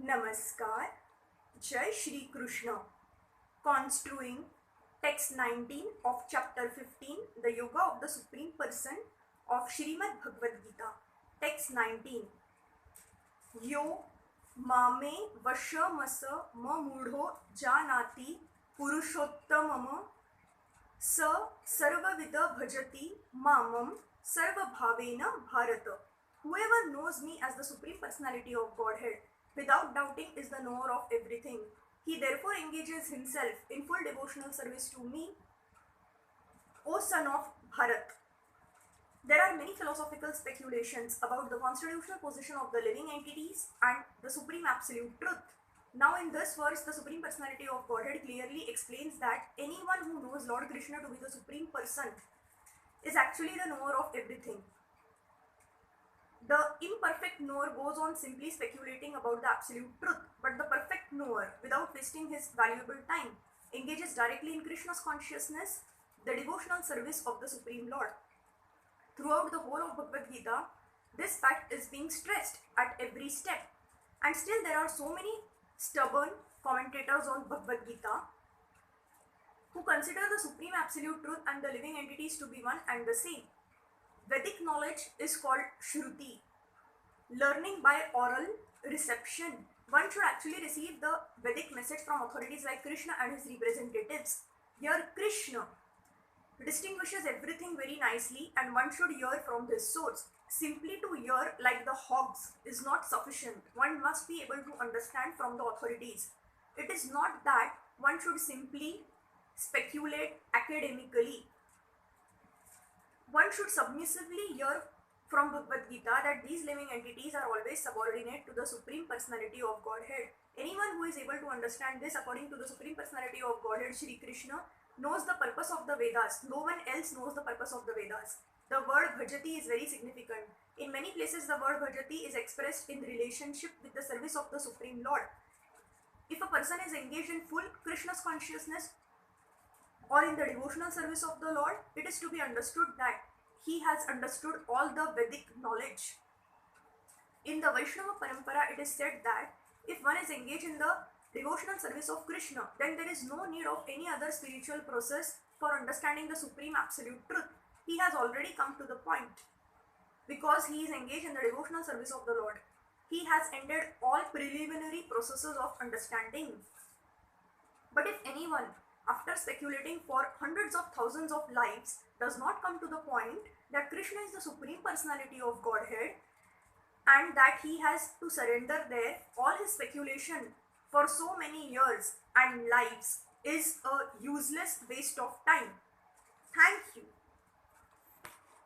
Namaskar, Jai Shri Krishna. Construing text 19 of chapter 15, the Yoga of the Supreme Person of Srimad Bhagavad Gita. Text 19. Yo mame vashamasa mamudho janati purushottamam sa sarvavida bhajati mamam sarvabhavena bharata. Whoever knows me as the Supreme Personality of Godhead without doubting is the knower of everything. He therefore engages himself in full devotional service to me, O son of Bharat. There are many philosophical speculations about the constitutional position of the living entities and the Supreme Absolute Truth. Now in this verse, the Supreme Personality of Godhead clearly explains that anyone who knows Lord Krishna to be the Supreme Person is actually the knower of everything. The imperfect knower goes on simply speculating about the absolute truth, but the perfect knower, without wasting his valuable time, engages directly in Krishna's consciousness, the devotional service of the Supreme Lord. Throughout the whole of Bhagavad Gita, this fact is being stressed at every step. And still there are so many stubborn commentators on Bhagavad Gita who consider the Supreme Absolute Truth and the living entities to be one and the same. Vedic knowledge is called Shruti. Learning by oral reception. One should actually receive the Vedic message from authorities like Krishna and his representatives. Here Krishna distinguishes everything very nicely and one should hear from this source. Simply to hear like the hogs is not sufficient. One must be able to understand from the authorities. It is not that one should simply speculate academically. One should submissively hear from Bhagavad Gita that these living entities are always subordinate to the Supreme Personality of Godhead. Anyone who is able to understand this according to the Supreme Personality of Godhead, Shri Krishna, knows the purpose of the Vedas. No one else knows the purpose of the Vedas. The word bhajati is very significant. In many places, the word bhajati is expressed in relationship with the service of the Supreme Lord. If a person is engaged in full Krishna's consciousness or in the devotional service of the Lord, it is to be understood that he has understood all the Vedic knowledge. In the Vaishnava Parampara, it is said that if one is engaged in the devotional service of Krishna, then there is no need of any other spiritual process for understanding the Supreme Absolute Truth. He has already come to the point. Because he is engaged in the devotional service of the Lord, he has ended all preliminary processes of understanding. But if anyone, after speculating for hundreds of thousands of lives, does not come to the point that Krishna is the Supreme Personality of Godhead and that he has to surrender there, all his speculation for so many years and lives is a useless waste of time. Thank